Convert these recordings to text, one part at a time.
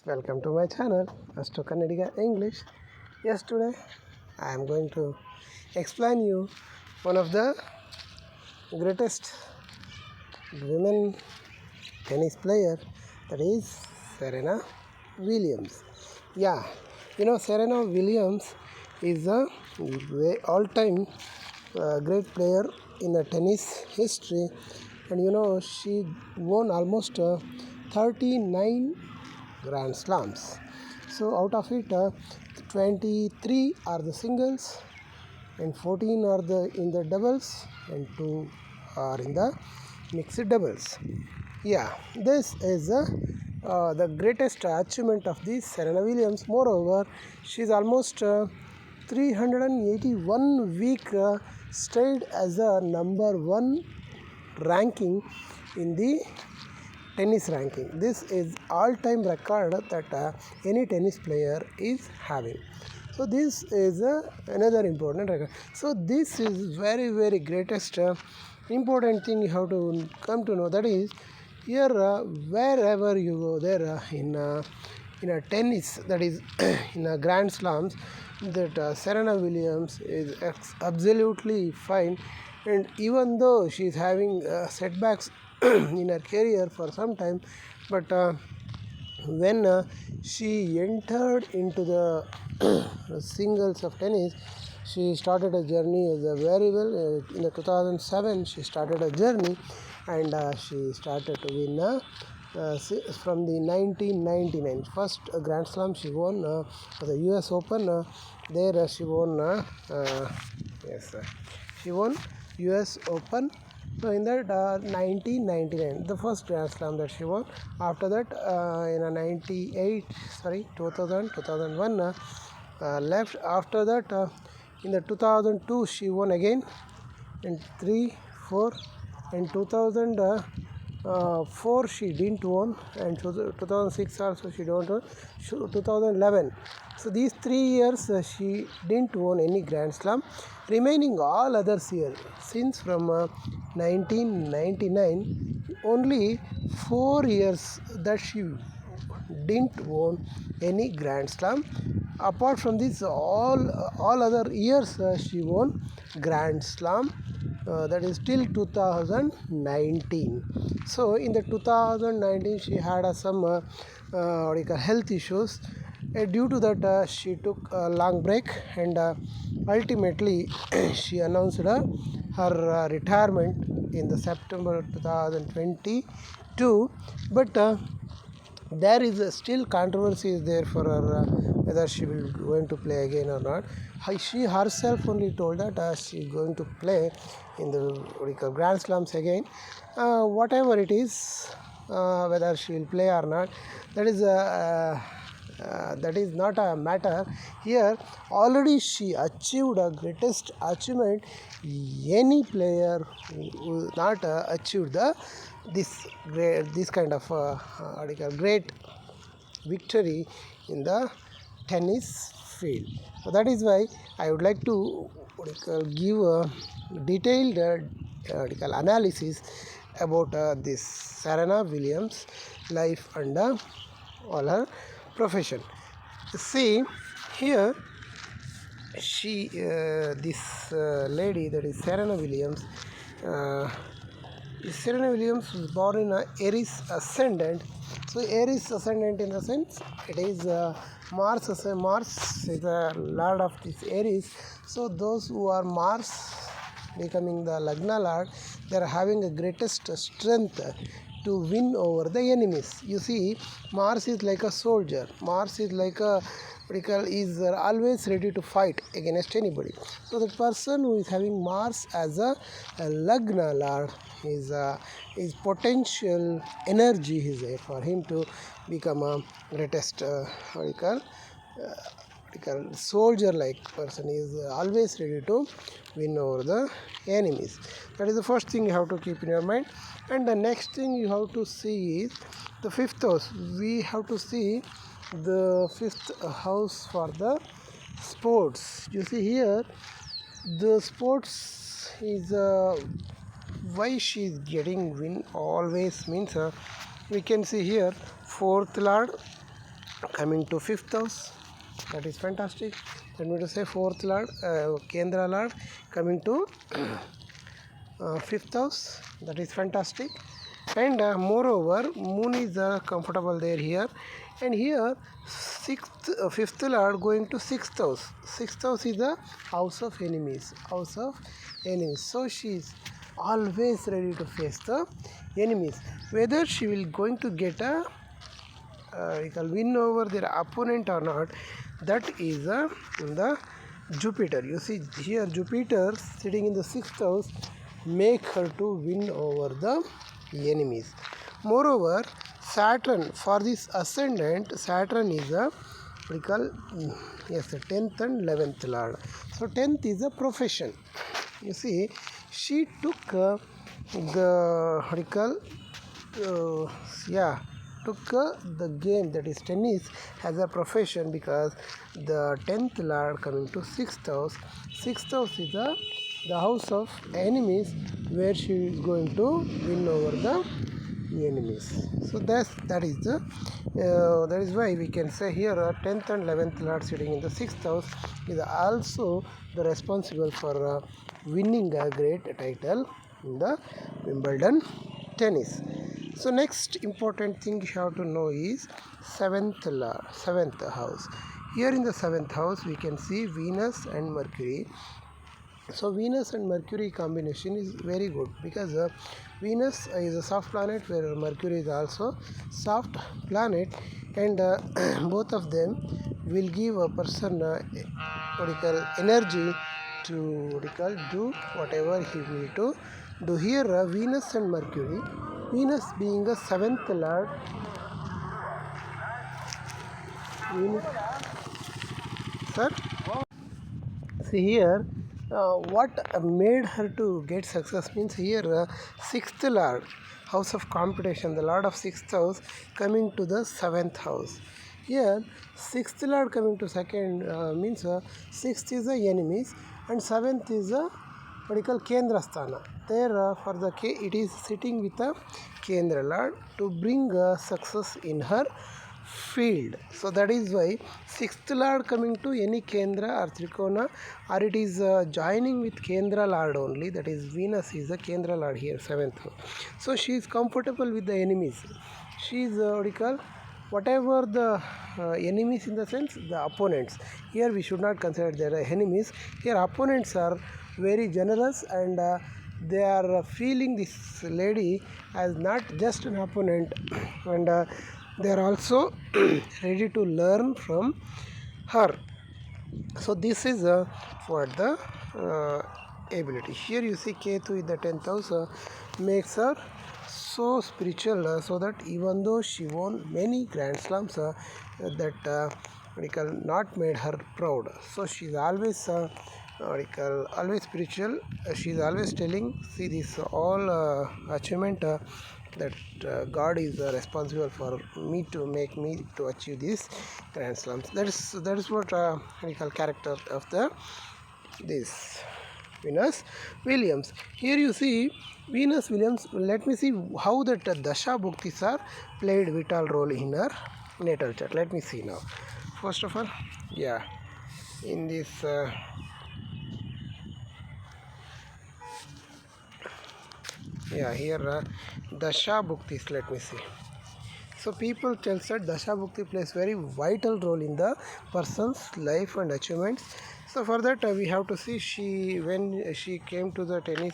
Welcome to my channel Astro Kannadiga English. Yes, today I am going to explain you one of the greatest women tennis player, that is Serena Williams. Yeah, Serena Williams is a all-time great player in the tennis history, and she won almost 39 Grand Slams. So out of it, 23 are the singles, and 14 are in the doubles, and 2 are in the mixed doubles. Yeah, this is the greatest achievement of the Serena Williams. Moreover, she is almost 381 week stayed as a number one ranking in the tennis ranking. This is all-time record that any tennis player is having. So this is another important record. So this is very greatest important thing you have to come to know, that is here wherever you go there in a tennis, that is in a Grand Slams, that Serena Williams is absolutely fine, and even though she is having setbacks in her career for some time, but when she entered into the singles of tennis, she started a journey very well. In 2007, she started a journey, and she started to win from the 1999 first Grand Slam she won the US Open. There she won. Yes, she won US Open. So in that 1999, the first Grand Slam that she won. After that, in a 2001 left. After that, in the 2002 she won again, and 3, 4, and 2004 she didn't won, and 2006 also she don't won. 2011. So these 3 years she didn't won any Grand Slam. Remaining all others years, since from 1999, only 4 years that she didn't won any Grand Slam. Apart from this, all other years she won Grand Slam. That is till 2019. So in the 2019 she had some health issues. Due to that, she took a long break, and ultimately she announced her retirement in the September 2022. But there is still controversy is there for her whether she will going to play again or not. She herself only told that she is going to play in the Grand Slams again. Whatever it is, whether she will play or not, that is not a matter here. Already she achieved a greatest achievement. Any player who not achieved this kind of great victory in the tennis field. So that is why I would like to give a detailed analysis about this Serena Williams life and all her profession. See here, she this lady, that is Serena Williams. Serena Williams was born in Aries ascendant. So Aries ascendant, in the sense it is Mars is the lord of this Aries. So those who are Mars becoming the Lagna lord, they are having a greatest strength to win over the enemies. You see, Mars is like a soldier. Mars is like a is always ready to fight against anybody. So the person who is having Mars as a Lagna lord, his potential energy is there for him to become a greatest soldier-like person. Is always ready to win over the enemies. That is the first thing you have to keep in your mind. And the next thing you have to see is the fifth house. We have to see the fifth house for the sports. You see here, the sports is why she is getting win always means we can see here fourth lord, coming to fifth house, that is fantastic. Let me to say fourth lord, Kendra lord coming to fifth house, that is fantastic. And moreover, moon is comfortable there here, and here fifth lord going to sixth house. Sixth house is the house of enemies, so she is always ready to face the enemies. Whether she will going to get a win over their opponent or not, that is the Jupiter. You see here, Jupiter sitting in the sixth house make her to win over the enemies. Moreover, Saturn, for this ascendant, Saturn is a what we call, yes, the 10th and 11th lord. So 10th is a profession. You see, she took the what we call, took the game, that is tennis, as a profession, because the 10th lord coming to 6th house. 6th house is the house of enemies, where she is going to win over the enemies. So that is why we can say here 10th and 11th lord sitting in the 6th house is also the responsible for winning a great title in the Wimbledon tennis. So next important thing you have to know is seventh house. Here in the 7th house we can see Venus and Mercury. So Venus and Mercury combination is very good, because Venus is a soft planet, where Mercury is also soft planet, and both of them will give a person energy to do whatever he will to do. Here Venus and Mercury, Venus being a 7th lord, Venus, sir, see here, what made her to get success means here 6th lord, house of competition, the lord of 6th house coming to the 7th house. Here 6th lord coming to second means 6th is the enemies, and 7th is a what we call Kendra Sthana. There for the it is sitting with a Kendra lord to bring success in her field. So that is why 6th lord coming to any Kendra or Trikona, or it is joining with Kendra lord only, that is Venus is a Kendra lord here, 7th. So she is comfortable with the enemies. She is whatever the enemies, in the sense the opponents. Here we should not consider their enemies. Here opponents are very generous, and they are feeling this lady as not just an opponent, and they are also ready to learn from her. So this is for the ability. Here you see Ketu in the 10th house makes her so spiritual, so that even though she won many grand slams, that not made her proud. So she's always always spiritual. She's always telling, see, this all achievement that God is responsible for me to make me to achieve these grand slams. That is what character of the this Venus Williams. Here you see Venus Williams. Let me see how that Dasha Bhuktis are played vital role in her natal chart. Let me see now. First of all, in this here Dasha Bhuktis, let me see. So people tell that Dasha Bhukti plays very vital role in the person's life and achievements. So for that we have to see, when she came to the tennis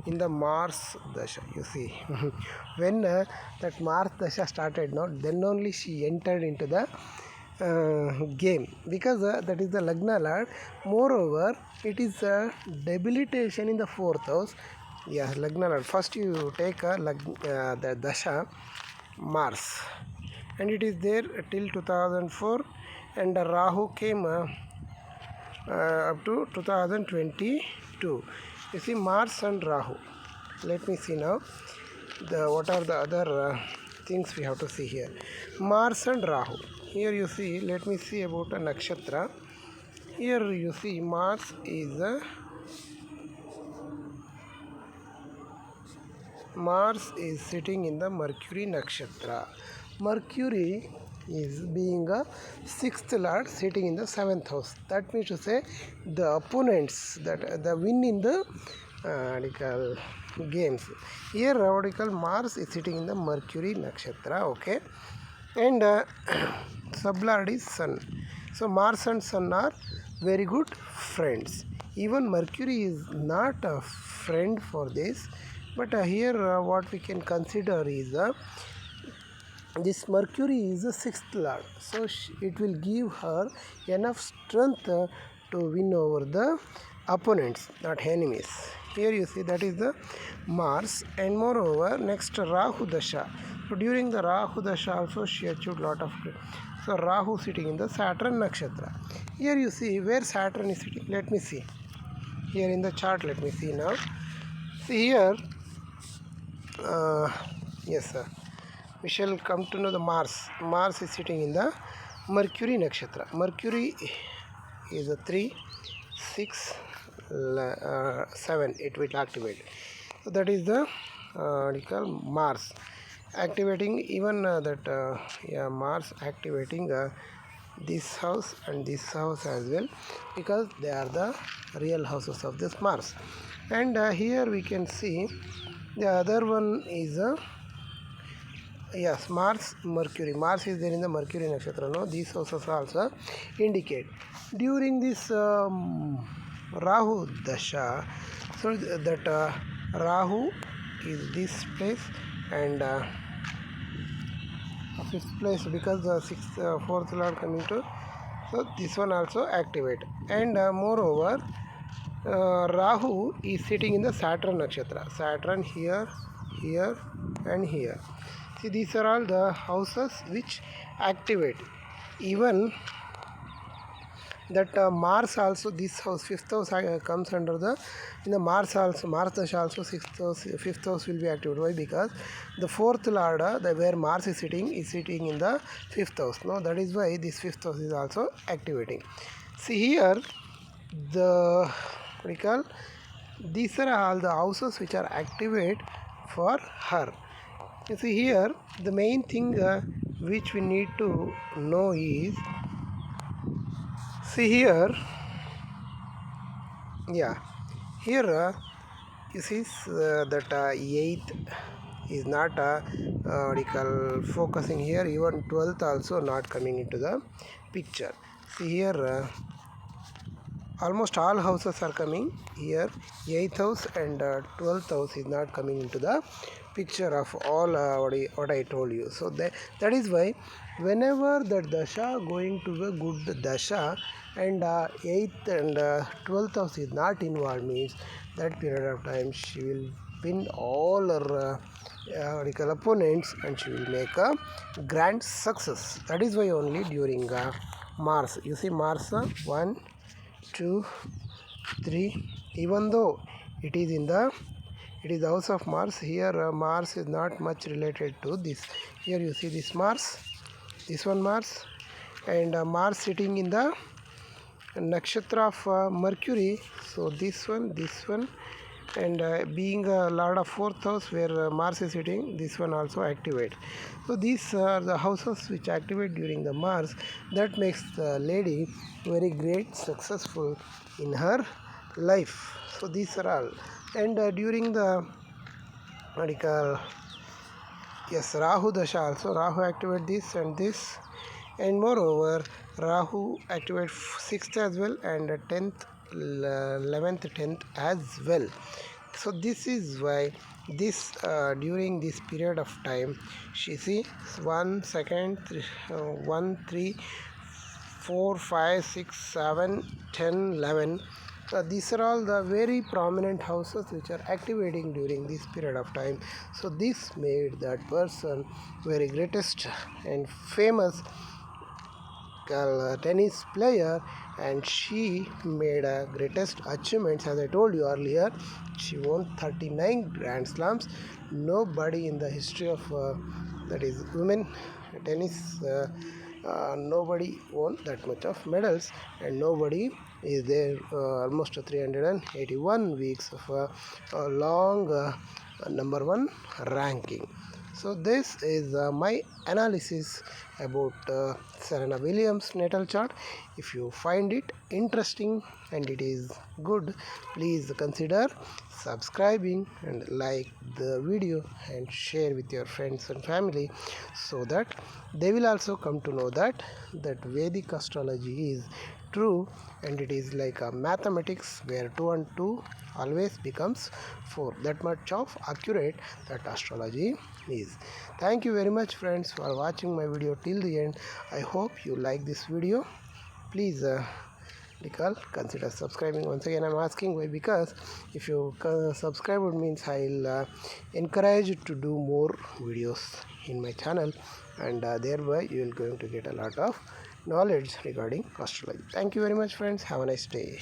in the Mars Dasha, you see when that Mars Dasha started, then only she entered into the game, because that is the Lagna Lord. Moreover, it is a debilitation in the 4th house. Lagna Lord. First you take the Dasha Mars, and it is there till 2004, and Rahu came up to 2022. You see Mars and Rahu. Let me see now what are the other things we have to see here. Mars and Rahu. Here you see, let me see about a nakshatra. Here you see Mars is sitting in the Mercury nakshatra. Mercury is being a sixth lord sitting in the seventh house. That means to say the opponents that the win in the what you call games. Here what you call Mars is sitting in the Mercury nakshatra, okay, and sublord is Sun. So Mars and Sun are very good friends. Even Mercury is not a friend for this, but here what we can consider is this Mercury is the sixth lord, so it will give her enough strength to win over the opponents, not enemies. Here you see that is the Mars, and moreover next Rahu Dasha. So during the Rahu Dasha also she achieved lot of. So Rahu sitting in the Saturn nakshatra. Here you see where Saturn is sitting. Let me see. Here in the chart, let me see now. See here. Yes, sir. We shall come to know the Mars. Mars is sitting in the Mercury nakshatra. Mercury is a 3, 6, 7. It will activate. So that is the what you call Mars activating even Mars activating this house and this house as well, because they are the real houses of this Mars. And here we can see the other one is yes, Mars, Mercury. Mars is there in the Mercury nakshatra. No, these houses also indicate during this Rahu Dasha. So that Rahu is this place and fifth place, because the sixth, fourth lord coming to. So this one also activate, and moreover Rahu is sitting in the Saturn nakshatra. Saturn here, here, and here. See, these are all the houses which activate. Even that Mars also, this house, fifth house comes under the, in the Mars also, Mars Dasha also, sixth house, fifth house will be activated. Why? Because the fourth lord, where Mars is sitting in the fifth house. No, that is why this fifth house is also activating. See here, the what we call, these are all the houses which are activate for her. You see here, the main thing which we need to know is, see here, yeah, here you see that 8th is not what you call focusing here. Even 12th also not coming into the picture. See here, almost all houses are coming here. 8th house and 12th house is not coming into the picture of all what I told you. So that is why whenever the dasha going to a good dasha and 8th and 12th house is not involved, means that period of time she will win all her opponents and she will make a grand success. That is why only during Mars, you see Mars 1, 2, 3, even though it is the house of Mars, here Mars is not much related to this. Here you see this Mars, this one Mars, and Mars sitting in the nakshatra of Mercury. So this one, and being a lord of fourth house where Mars is sitting, this one also activate. So these are the houses which activate during the Mars. That makes the lady very great, successful in her life. So these are all. And during the what you call, yes, Rahu Dasha also, Rahu activate this and this, and moreover Rahu activate 6th as well and 10th, 11th, 10th as well. So this is why this during this period of time, she see 1 second 1 3 4 5 6 7 10 11. These are all the very prominent houses which are activating during this period of time. So this made that person very greatest and famous tennis player, and she made a greatest achievements. As I told you earlier, she won 39 grand slams. Nobody in the history of that is women tennis, nobody won that much of medals, and nobody is there almost 381 weeks of a long number one ranking. So this is my analysis about Serena Williams natal chart. If you find it interesting and it is good, please consider subscribing and like the video and share with your friends and family, so that they will also come to know that Vedic astrology is true, and it is like a mathematics where 2 and 2 always becomes 4. That much of accurate that astrology is. Thank you very much friends for watching my video till the end. I hope you like this video. Please consider subscribing. Once again I'm asking why, because if you subscribe, it means I'll encourage you to do more videos in my channel, and thereby you will going to get a lot of knowledge regarding astrology. Thank you very much friends. Have a nice day.